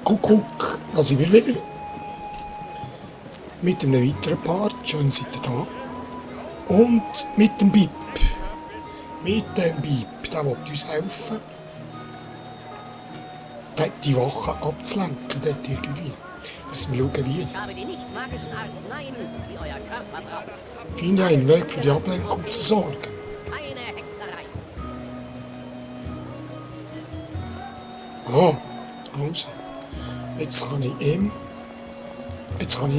Kuckuck, da sind wir wieder. Mit einem weiteren Part, schön seid ihr da. Und mit dem Bip. Mit dem Bip, der will uns helfen, die Wache abzulenken, dort irgendwie. Müssen wir schauen, wie. Ich habe die nicht magischen Arzneien, die euer Körper braucht. Finde einen Weg für die Ablenkung zu sorgen. Keine Hexerei. Also. Jetzt kann ich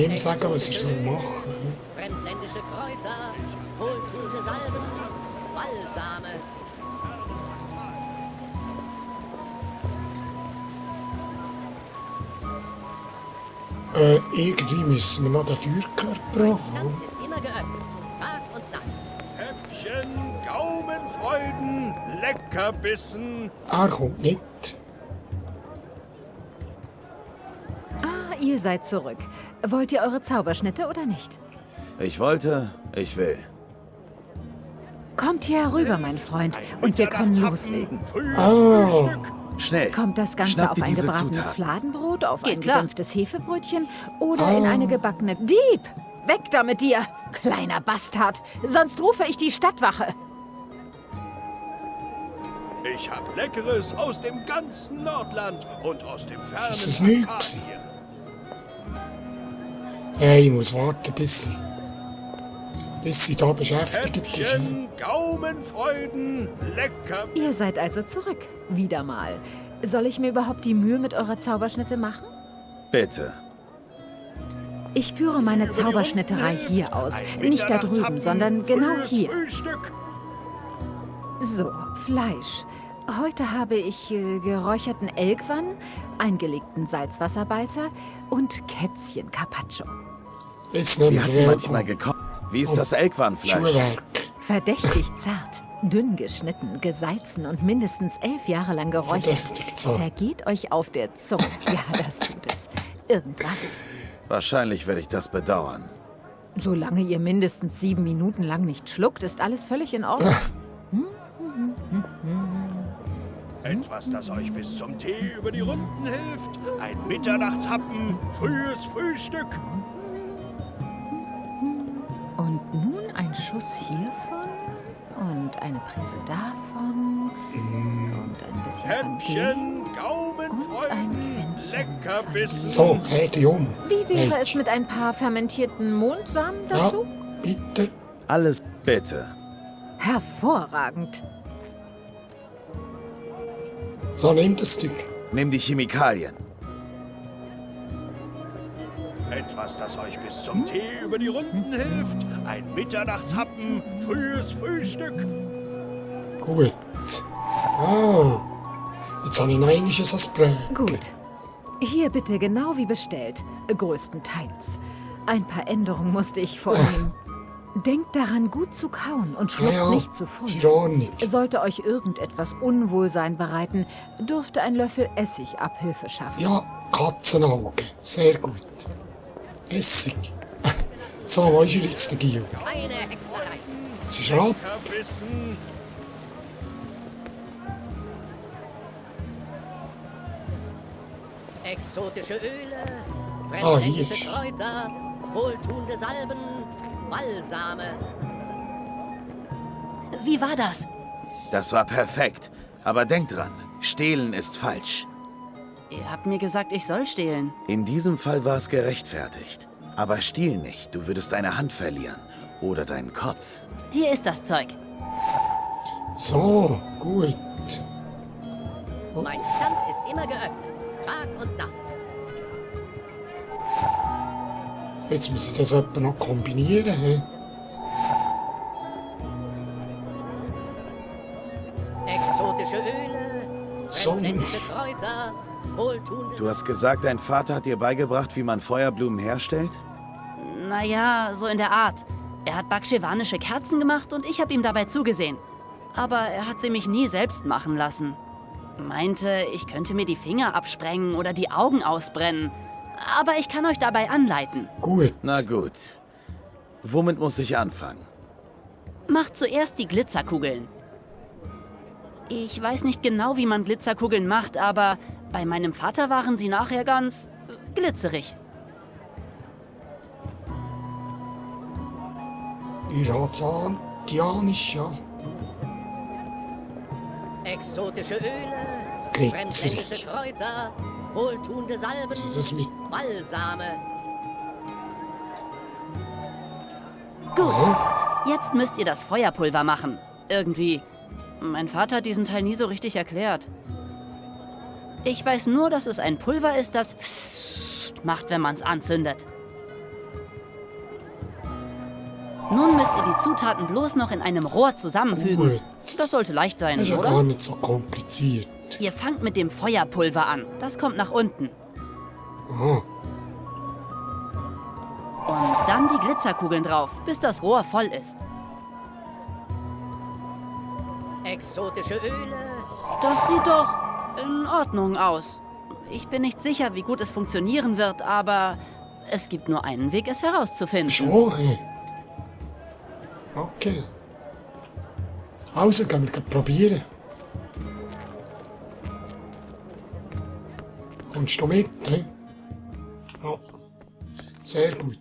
ihm sagen, was er soll machen. Fremdländische Kräuter, wohltuende Salben, Balsame. Irgendwie müssen wir noch den Feuerkörper haben. Stand ist immer geöffnet, Tag und Nacht. Häppchen, Gaumenfreuden, Leckerbissen. Er kommt mit. Ah, ihr seid zurück. Wollt ihr eure Zauberschnitte oder nicht? Ich wollte, ich will. Kommt hier herüber, mein Freund, und wir können loslegen. Frühstück. Schnell. Kommt das Ganze Schnapp auf dir ein diese gebratenes Zutaten. Fladenbrot, auf ein klar. gedämpftes Hefebrötchen oder in eine gebackene... Dieb! Weg da mit dir, kleiner Bastard! Sonst rufe ich die Stadtwache. Ich hab Leckeres aus dem ganzen Nordland und aus dem fernen Das ist nichts. Arkadien. Hey, ich muss warten, bis sie da beschäftigt ist. Häppchen, Gaumenfreuden, Leckerbissen. Ihr seid also zurück. Wieder mal. Soll ich mir überhaupt die Mühe mit eurer Zauberschnitte machen? Bitte. Ich führe meine Zauberschnitterei hier aus. Nicht da drüben, sondern genau hier. Frühstück. So, Fleisch. Heute habe ich geräucherten Elgwann, eingelegten Salzwasserbeißer und Kätzchen Carpaccio. Jetzt nehmen Wir hatten wir manchmal gekocht. Wie ist das Elkwarnfleisch? Schuhwerk. Verdächtig zart, dünn geschnitten, gesalzen und mindestens 11 Jahre lang geräuchert. Verdächtig zart. Zergeht euch auf der Zunge. Ja, das tut es. Irgendwann. Wahrscheinlich werde ich das bedauern. Solange ihr mindestens 7 Minuten lang nicht schluckt, ist alles völlig in Ordnung. Etwas, das euch bis zum Tee über die Runden hilft. Ein Mitternachtshappen, frühes Frühstück. Und nun ein Schuss hiervon und eine Prise davon und ein bisschen von dem. Häppchen, Und ein Gaumenfreuden, Quäntchen Leckerbissen. So, Käthe um. Wie wäre Hey, es mit ein paar fermentierten Mondsamen Ja, dazu? bitte. Alles bitte. Hervorragend. So, nehmt das Stück. Nimm die Chemikalien. Etwas, das euch bis zum Tee über die Runden hilft. Ein Mitternachtshappen, frühes Frühstück. Gut. Jetzt habe ich noch einmal ein Brötchen. Gut. Hier bitte genau wie bestellt. Größtenteils. Ein paar Änderungen musste ich vornehmen. Denkt daran, gut zu kauen und schluckt Ja, nicht zu früh. ist in Ordnung. Sollte euch irgendetwas Unwohlsein bereiten, dürfte ein Löffel Essig Abhilfe schaffen. Ja, Katzenauge. Sehr gut. Essig. So, wo ist er jetzt, der Gio? Keine Hexerei. Sie ist ab. Leckerbissen. Exotische Öle, Hier fremdländische ist. Kräuter, wohltuende Salben, Balsame. Wie war das? Das war perfekt. Aber denk dran, stehlen ist falsch. Ihr habt mir gesagt, ich soll stehlen. In diesem Fall war es gerechtfertigt. Aber stiehl nicht, du würdest deine Hand verlieren. Oder deinen Kopf. Hier ist das Zeug. So, gut. Mein Stand ist immer geöffnet, Tag und Nacht. Jetzt muss ich das etwa noch kombinieren. He? Exotische Öle, So. fremdländische Kräuter, wohltuende Du hast gesagt, dein Vater hat dir beigebracht, wie man Feuerblumen herstellt? Naja, so in der Art. Er hat bakshevanische Kerzen gemacht und ich habe ihm dabei zugesehen. Aber er hat sie mich nie selbst machen lassen. Meinte, ich könnte mir die Finger absprengen oder die Augen ausbrennen. Aber ich kann euch dabei anleiten. Gut. Na gut. Womit muss ich anfangen? Macht zuerst die Glitzerkugeln. Ich weiß nicht genau, wie man Glitzerkugeln macht, aber Bei meinem Vater waren sie nachher ganz glitzerig. Irradianisch, ja. Exotische Öle, Glitzerig. fremdländische Kräuter, wohltuende Salben, Also das mit... Balsame. Gut, jetzt müsst ihr das Feuerpulver machen. Irgendwie. Mein Vater hat diesen Teil nie so richtig erklärt. Ich weiß nur, dass es ein Pulver ist, das Psst macht, wenn man es anzündet. Nun müsst ihr die Zutaten bloß noch in einem Rohr zusammenfügen. Gut. Das sollte leicht sein, Das ist ja oder? gar nicht so kompliziert. Ihr fangt mit dem Feuerpulver an. Das kommt nach unten. Aha. Und dann die Glitzerkugeln drauf, bis das Rohr voll ist. Exotische Öle, Das sieht doch in Ordnung aus. Ich bin nicht sicher, wie gut es funktionieren wird, aber es gibt nur einen Weg, es herauszufinden. Schon, hey. Okay. Also, gehen wir gleich probieren. Kommst du mit, he? Ja. Sehr gut.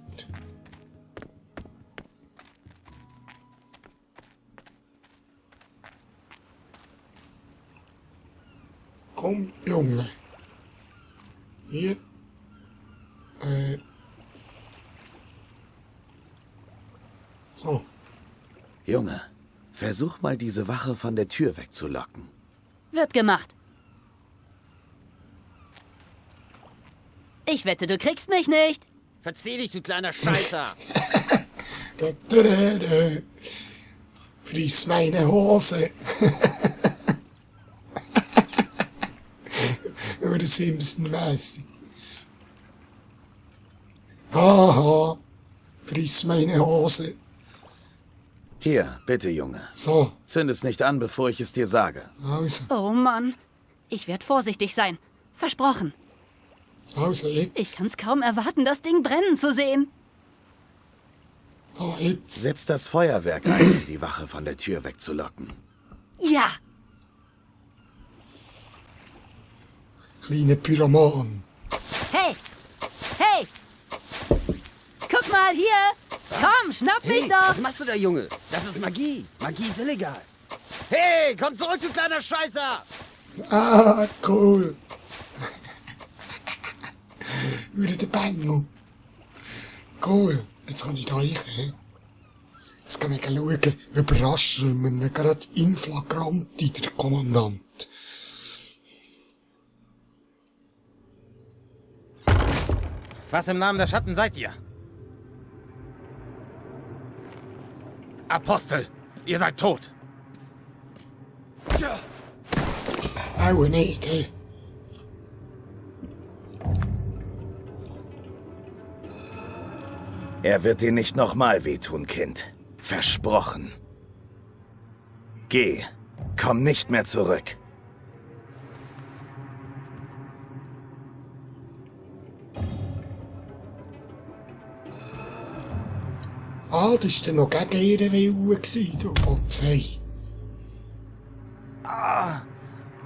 Komm, Junge. Hier. So. Junge, versuch mal diese Wache von der Tür wegzulocken. Wird gemacht. Ich wette, du kriegst mich nicht. Verzieh dich, du kleiner Scheißer! Da, da, da, da. Friss meine Hose. Oder Simpson-mäßig. Haha. Friss meine Hose. Hier, bitte, Junge. So, Zünd es nicht an, bevor ich es dir sage. also. Oh Mann. Ich werde vorsichtig sein. Versprochen. Also Ich jetzt. kann's kaum erwarten, das Ding brennen zu sehen. So, jetzt. Setz das Feuerwerk ein, um die Wache von der Tür wegzulocken. Ja. Kleine Pyroman. Hey. Hey. Guck mal hier. Komm, schnapp mich Hey, doch. was machst du da, Junge? Das ist Magie. Magie ist illegal. Hey, komm zurück, du kleiner Scheißer! Ah, cool. Wieder der Bengel. Cool. Jetzt kann ich da rein. He? Jetzt können wir schauen. Überraschen wir ihn gerade in flagranti, der Kommandant. Was im Namen der Schatten seid ihr? Apostel, ihr seid tot. Auch nicht, he? Er wird dir nicht nochmal wehtun, Kind. Versprochen. Geh. Komm nicht mehr zurück. Ah, das war dann noch gegen ihren Willen, du Botzei.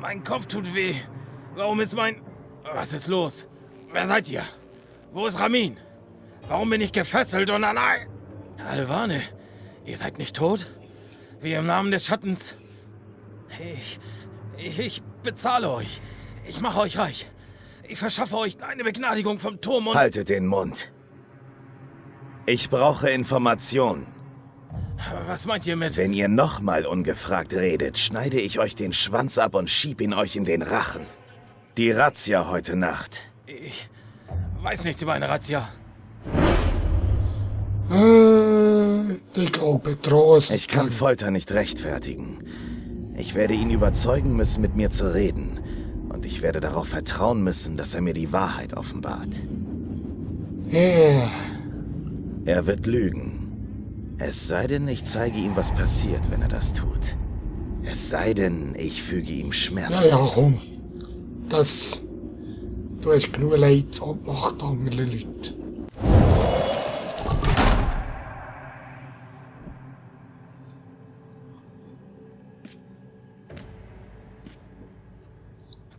Mein Kopf tut weh. Warum ist mein... Was ist los? Wer seid ihr? Wo ist Ramin? Warum bin ich gefesselt und nein? Alvane, ihr seid nicht tot? Wie im Namen des Schattens. Ich bezahle euch. Ich mache euch reich. Ich verschaffe euch eine Begnadigung vom Turm und... Haltet den Mund. Ich brauche Informationen. Was meint ihr mit... Wenn ihr nochmal ungefragt redet, schneide ich euch den Schwanz ab und schieb ihn euch in den Rachen. Die Razzia heute Nacht. Ich weiß nichts über eine Razzia. Ich glaube, Trost. Ich kann Folter nicht rechtfertigen. Ich werde ihn überzeugen müssen, mit mir zu reden. Und ich werde darauf vertrauen müssen, dass er mir die Wahrheit offenbart. Ja, Er wird lügen. Es sei denn, ich zeige ihm, was passiert, wenn er das tut. Es sei denn, ich füge ihm Schmerzen ja, zu. komm. Das... Du hast genug Leid abgemacht, andere Leute.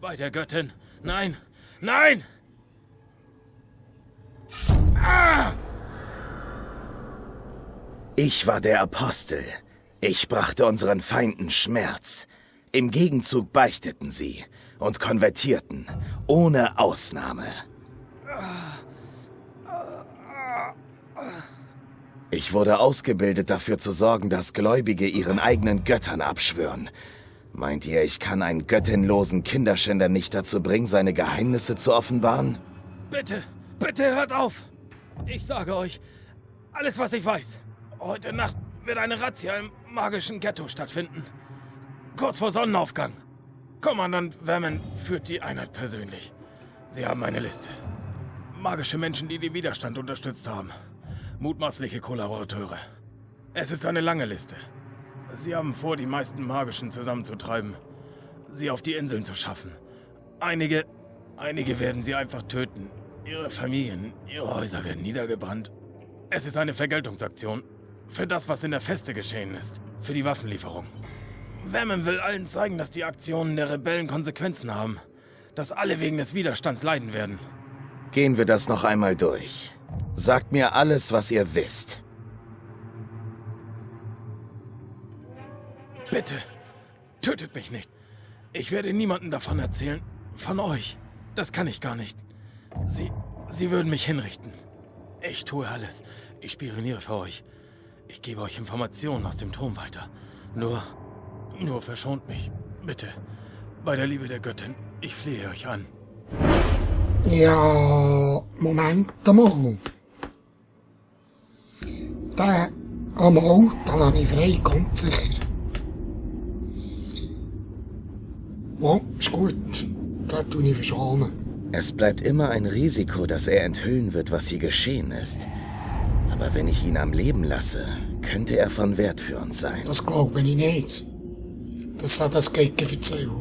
Bei der Göttin, Nein! Nein! Ah! Ich war der Apostel. Ich brachte unseren Feinden Schmerz. Im Gegenzug beichteten sie und konvertierten, ohne Ausnahme. Ich wurde ausgebildet, dafür zu sorgen, dass Gläubige ihren eigenen Göttern abschwören. Meint ihr, ich kann einen göttinlosen Kinderschänder nicht dazu bringen, seine Geheimnisse zu offenbaren? Bitte, bitte hört auf! Ich sage euch, alles was ich weiß. Heute Nacht wird eine Razzia im magischen Ghetto stattfinden. Kurz vor Sonnenaufgang. Kommandant Vermin führt die Einheit persönlich. Sie haben eine Liste. Magische Menschen, die den Widerstand unterstützt haben. Mutmaßliche Kollaborateure. Es ist eine lange Liste. Sie haben vor, die meisten Magischen zusammenzutreiben. Sie auf die Inseln zu schaffen. Einige werden sie einfach töten. Ihre Familien, ihre Häuser werden niedergebrannt. Es ist eine Vergeltungsaktion. Für das, was in der Feste geschehen ist. Für die Waffenlieferung. Vermin will allen zeigen, dass die Aktionen der Rebellen Konsequenzen haben. Dass alle wegen des Widerstands leiden werden. Gehen wir das noch einmal durch. Sagt mir alles, was ihr wisst. Bitte, tötet mich nicht. Ich werde niemandem davon erzählen. Von euch. Das kann ich gar nicht. Sie würden mich hinrichten. Ich tue alles. Ich spioniere für euch. Ich gebe euch Informationen aus dem Turm weiter. Nur verschont mich. Bitte. Bei der Liebe der Göttin. Ich flehe euch an. Ja, Moment mal. Den lasse ich frei, ganz sicher. Ja, ist gut. Den tue ich verschonen. Es bleibt immer ein Risiko, dass er enthüllen wird, was hier geschehen ist. Aber wenn ich ihn am Leben lasse, könnte er von Wert für uns sein. Das glaube ich nicht. Dass er das Gegen erzählen.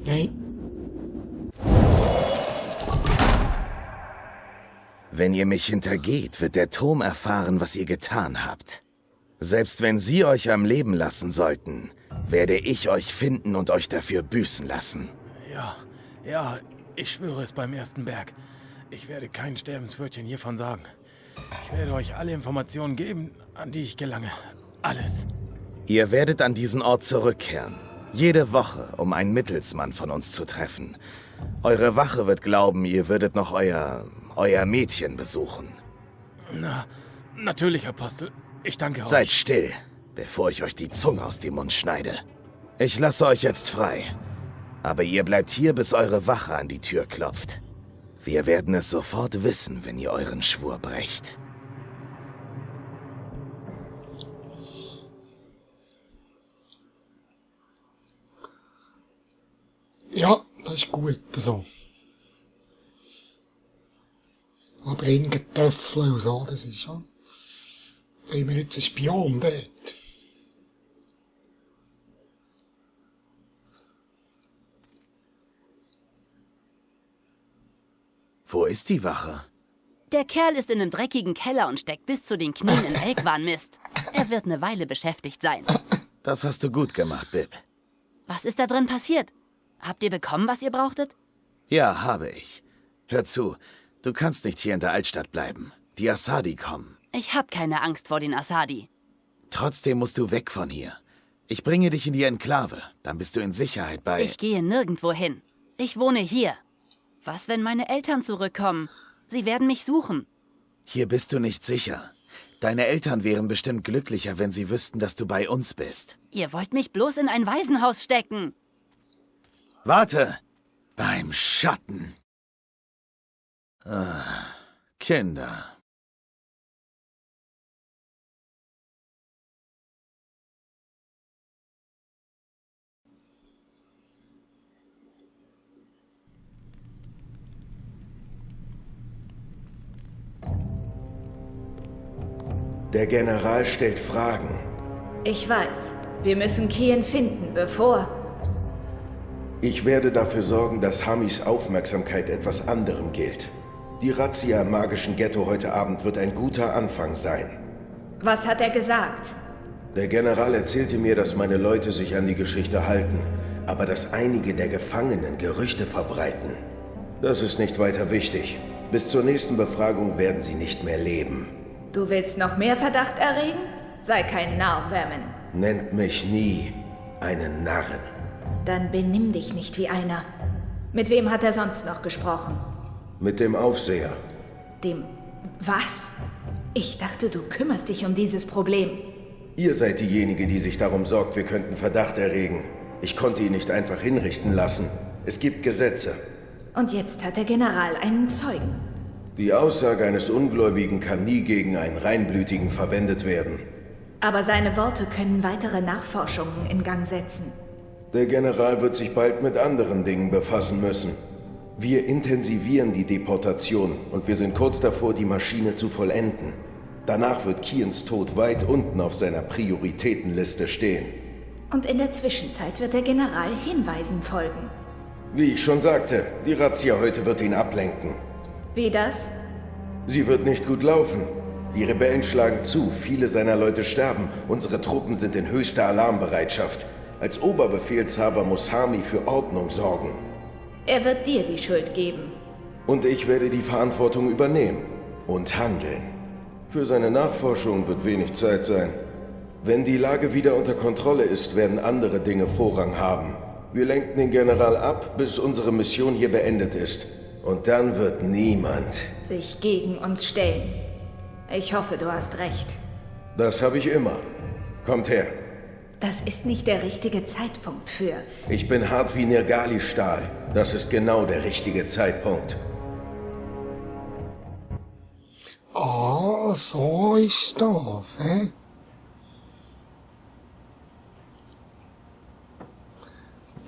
Nein. Wenn ihr mich hintergeht, wird der Turm erfahren, was ihr getan habt. Selbst wenn sie euch am Leben lassen sollten, werde ich euch finden und euch dafür büßen lassen. Ja, ich schwöre es beim ersten Berg. Ich werde kein Sterbenswörtchen hiervon sagen. Ich werde euch alle Informationen geben, an die ich gelange. Alles. Ihr werdet an diesen Ort zurückkehren. Jede Woche, um einen Mittelsmann von uns zu treffen. Eure Wache wird glauben, ihr würdet noch euer Mädchen besuchen. Na, natürlich, Apostel. Ich danke euch. Seid still, bevor ich euch die Zunge aus dem Mund schneide. Ich lasse euch jetzt frei. Aber ihr bleibt hier, bis eure Wache an die Tür klopft. Wir werden es sofort wissen, wenn ihr euren Schwur brecht. Ja, das ist gut so. Aber irgendein Töffel und so, das ist ja. Haben wir jetzt einen Spion dort? Wo ist die Wache? Der Kerl ist in einem dreckigen Keller und steckt bis zu den Knien in Elkwan-Mist. Er wird eine Weile beschäftigt sein. Das hast du gut gemacht, Bib. Was ist da drin passiert? Habt ihr bekommen, was ihr brauchtet? Ja, habe ich. Hör zu, du kannst nicht hier in der Altstadt bleiben. Die Asadi kommen. Ich hab keine Angst vor den Asadi. Trotzdem musst du weg von hier. Ich bringe dich in die Enklave. Dann bist du in Sicherheit bei... Ich gehe nirgendwo hin. Ich wohne hier. Was, wenn meine Eltern zurückkommen? Sie werden mich suchen. Hier bist du nicht sicher. Deine Eltern wären bestimmt glücklicher, wenn sie wüssten, dass du bei uns bist. Ihr wollt mich bloß in ein Waisenhaus stecken. Warte! Beim Schatten. Kinder. Der General stellt Fragen. Ich weiß. Wir müssen Kien finden, bevor... Ich werde dafür sorgen, dass Hamis Aufmerksamkeit etwas anderem gilt. Die Razzia im magischen Ghetto heute Abend wird ein guter Anfang sein. Was hat er gesagt? Der General erzählte mir, dass meine Leute sich an die Geschichte halten. aber dass einige der Gefangenen Gerüchte verbreiten. Das ist nicht weiter wichtig. Bis zur nächsten Befragung werden sie nicht mehr leben. Du willst noch mehr Verdacht erregen? Sei kein Narr, Vermin. Nennt mich nie einen Narren. Dann benimm dich nicht wie einer. Mit wem hat er sonst noch gesprochen? Mit dem Aufseher. Dem... was? Ich dachte, du kümmerst dich um dieses Problem. Ihr seid diejenige, die sich darum sorgt, wir könnten Verdacht erregen. Ich konnte ihn nicht einfach hinrichten lassen. Es gibt Gesetze. Und jetzt hat der General einen Zeugen. Die Aussage eines Ungläubigen kann nie gegen einen Reinblütigen verwendet werden. Aber seine Worte können weitere Nachforschungen in Gang setzen. Der General wird sich bald mit anderen Dingen befassen müssen. Wir intensivieren die Deportation und wir sind kurz davor, die Maschine zu vollenden. Danach wird Kiens Tod weit unten auf seiner Prioritätenliste stehen. Und in der Zwischenzeit wird der General Hinweisen folgen. Wie ich schon sagte, die Razzia heute wird ihn ablenken. Wie das? Sie wird nicht gut laufen. Die Rebellen schlagen zu, viele seiner Leute sterben. Unsere Truppen sind in höchster Alarmbereitschaft. Als Oberbefehlshaber muss Hami für Ordnung sorgen. Er wird dir die Schuld geben. Und ich werde die Verantwortung übernehmen und handeln. Für seine Nachforschung wird wenig Zeit sein. Wenn die Lage wieder unter Kontrolle ist, werden andere Dinge Vorrang haben. Wir lenken den General ab, bis unsere Mission hier beendet ist. Und dann wird niemand sich gegen uns stellen. Ich hoffe, du hast recht. Das habe ich immer. Kommt her. Das ist nicht der richtige Zeitpunkt für... Ich bin hart wie Nirgali-Stahl. Das ist genau der richtige Zeitpunkt. Ah, so ist das, hä?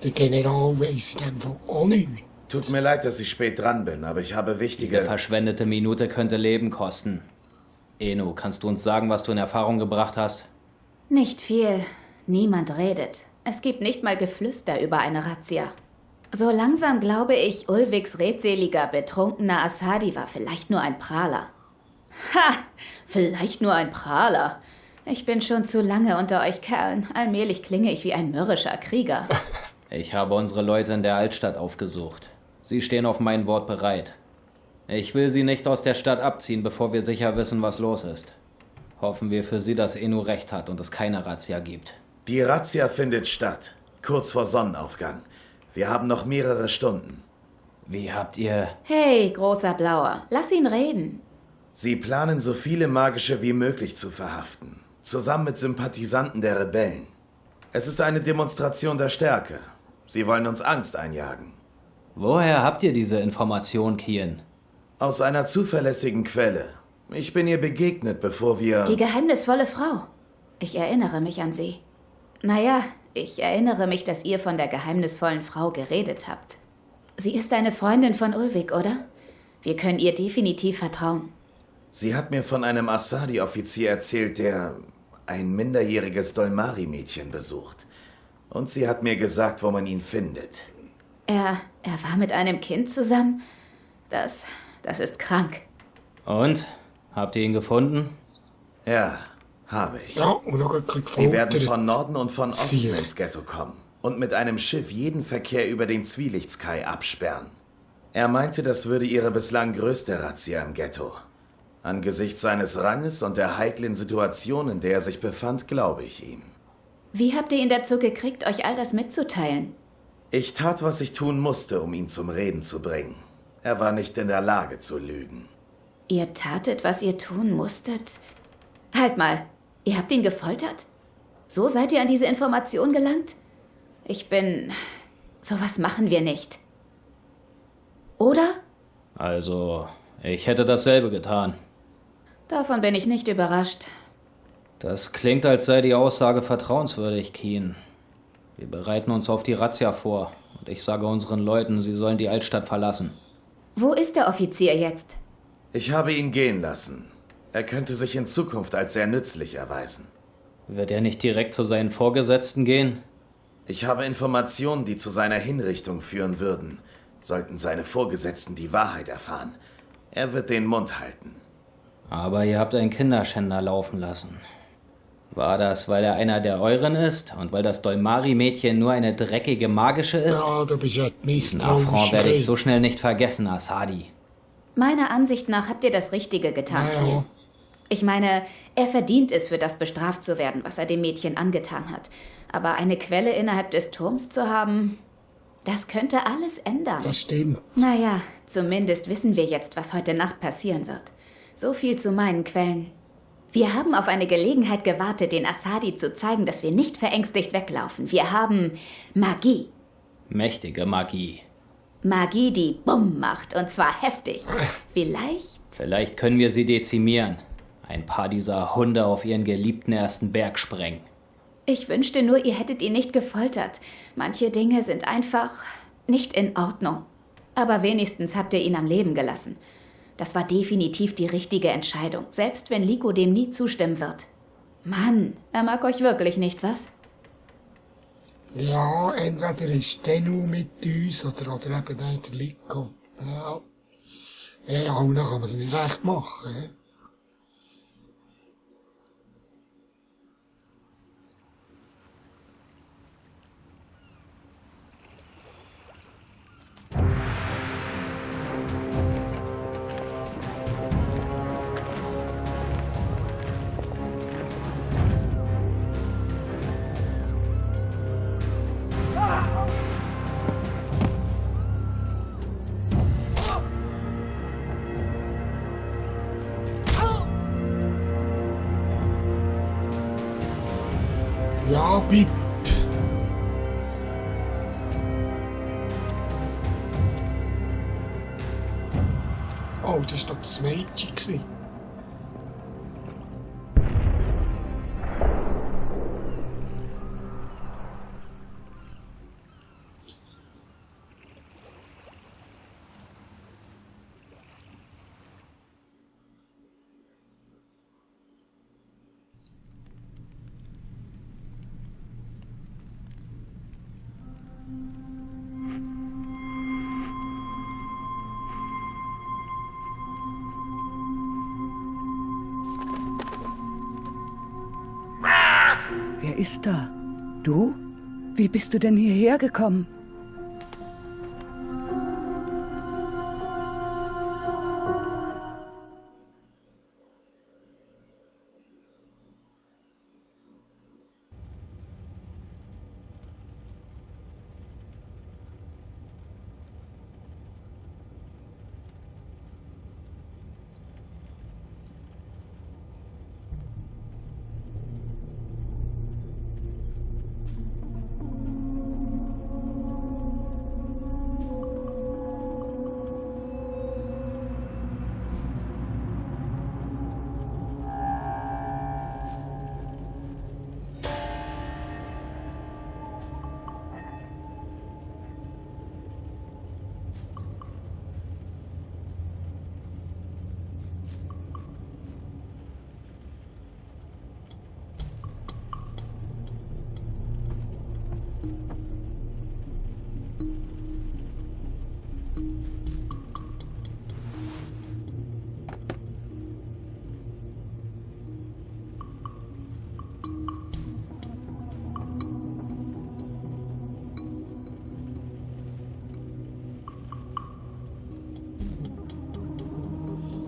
Der General weiss in dem Fall auch nicht. Tut mir leid, dass ich spät dran bin, aber ich habe wichtige... Jede verschwendete Minute könnte Leben kosten. Eno, kannst du uns sagen, was du in Erfahrung gebracht hast? Nicht viel. Niemand redet. Es gibt nicht mal Geflüster über eine Razzia. So langsam glaube ich, Ulviks redseliger, betrunkener Asadi war vielleicht nur ein Prahler. Ha! Vielleicht nur ein Prahler. Ich bin schon zu lange unter euch Kerlen. Allmählich klinge ich wie ein mürrischer Krieger. Ich habe unsere Leute in der Altstadt aufgesucht. Sie stehen auf mein Wort bereit. Ich will sie nicht aus der Stadt abziehen, bevor wir sicher wissen, was los ist. Hoffen wir für sie, dass Eno recht hat und es keine Razzia gibt. Die Razzia findet statt, kurz vor Sonnenaufgang. Wir haben noch mehrere Stunden. Wie habt ihr... Hey, großer Blauer, lass ihn reden. Sie planen, so viele Magische wie möglich zu verhaften. Zusammen mit Sympathisanten der Rebellen. Es ist eine Demonstration der Stärke. Sie wollen uns Angst einjagen. Woher habt ihr diese Information, Kien? Aus einer zuverlässigen Quelle. Ich bin ihr begegnet, bevor wir... Die geheimnisvolle Frau. Ich erinnere mich an sie. Naja, ich erinnere mich, dass ihr von der geheimnisvollen Frau geredet habt. Sie ist eine Freundin von Ulvik, oder? Wir können ihr definitiv vertrauen. Sie hat mir von einem Asadi-Offizier erzählt, der ein minderjähriges Dolmari-Mädchen besucht. Und sie hat mir gesagt, wo man ihn findet. Er war mit einem Kind zusammen? Das ist krank. Und? Habt ihr ihn gefunden? Ja, habe ich. Ja, und noch ein bisschen Sie werden gefoltert. von Norden und von Osten Siehe. ins Ghetto kommen und mit einem Schiff jeden Verkehr über den Zwielichts-Kai absperren. Er meinte, das würde ihre bislang größte Razzia im Ghetto. Angesichts seines Ranges und der heiklen Situation, in der er sich befand, glaube ich ihm. Wie habt ihr ihn dazu gekriegt, euch all das mitzuteilen? Ich tat, was ich tun musste, um ihn zum Reden zu bringen. Er war nicht in der Lage zu lügen. Ihr tatet, was ihr tun musstet? Halt mal, ihr habt ihn gefoltert? So seid ihr an diese Information gelangt? Sowas machen wir nicht. Oder? Also, ich hätte dasselbe getan. Davon bin ich nicht überrascht. Das klingt, als sei die Aussage vertrauenswürdig, Kien. Wir bereiten uns auf die Razzia vor und ich sage unseren Leuten, sie sollen die Altstadt verlassen. Wo ist der Offizier jetzt? Ich habe ihn gehen lassen. Er könnte sich in Zukunft als sehr nützlich erweisen. Wird er nicht direkt zu seinen Vorgesetzten gehen? Ich habe Informationen, die zu seiner Hinrichtung führen würden, sollten seine Vorgesetzten die Wahrheit erfahren. Er wird den Mund halten. Aber ihr habt einen Kinderschänder laufen lassen. War das, weil er einer der euren ist und weil das Dolmari-Mädchen nur eine dreckige magische ist? Ja, du bist ja Diesen Affront werde ich so schnell nicht vergessen, Asadi. Meiner Ansicht nach habt ihr das Richtige getan, Kiel. Ich meine, er verdient es, für das bestraft zu werden, was er dem Mädchen angetan hat. Aber eine Quelle innerhalb des Turms zu haben, das könnte alles ändern. Das stimmt. Naja, zumindest wissen wir jetzt, was heute Nacht passieren wird. So viel zu meinen Quellen. Wir haben auf eine Gelegenheit gewartet, den Asadi zu zeigen, dass wir nicht verängstigt weglaufen. Wir haben Magie. Mächtige Magie. Magie, die Bumm macht, und zwar heftig. Vielleicht können wir sie dezimieren. Ein paar dieser Hunde auf ihren geliebten ersten Berg sprengen. Ich wünschte nur, ihr hättet ihn nicht gefoltert. Manche Dinge sind einfach nicht in Ordnung. Aber wenigstens habt ihr ihn am Leben gelassen. Das war definitiv die richtige Entscheidung, selbst wenn Liko dem nie zustimmen wird. Mann, er mag euch wirklich nicht, was? Ja, entweder ist Tennu mit uns oder eben der Liko. Ja, und dann kann man es nicht recht machen. He? Ja, Bip. Oh, das war doch das Mädchen. Wer ist da? Du? Wie bist du denn hierher gekommen?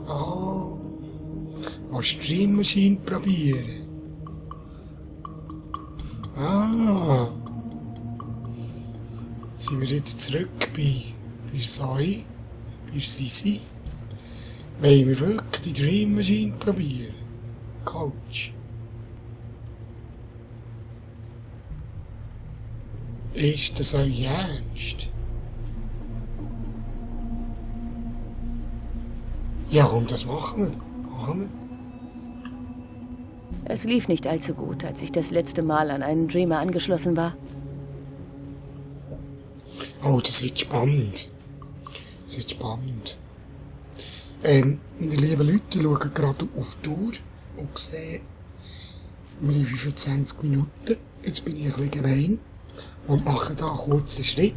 Oh, willst du die Maschine probieren? Ah. Sind wir wieder zurück bei Sai, bei Sisi? Wollen wir wirklich die Dream Machine probieren? Coach. Ist das euch ernst? Ja, komm, das machen wir. Machen wir. Es lief nicht allzu gut, als ich das letzte Mal an einen Dreamer angeschlossen war. Oh, das wird spannend. Das wird spannend. Meine lieben Leute, schauen gerade auf die Uhr und sehen, wir haben 25 Minuten. Jetzt bin ich ein bisschen gemein und mache da einen kurzen Schnitt.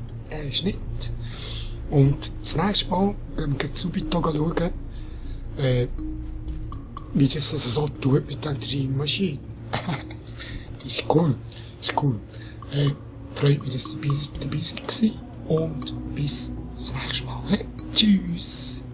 Und das nächste Mal gehen wir subito schauen, wie das also so tut mit der Dream Machine. Das ist cool. Das ist cool. Freut mich, dass ihr dabei seid. Und bis das nächste Mal. Tschüss.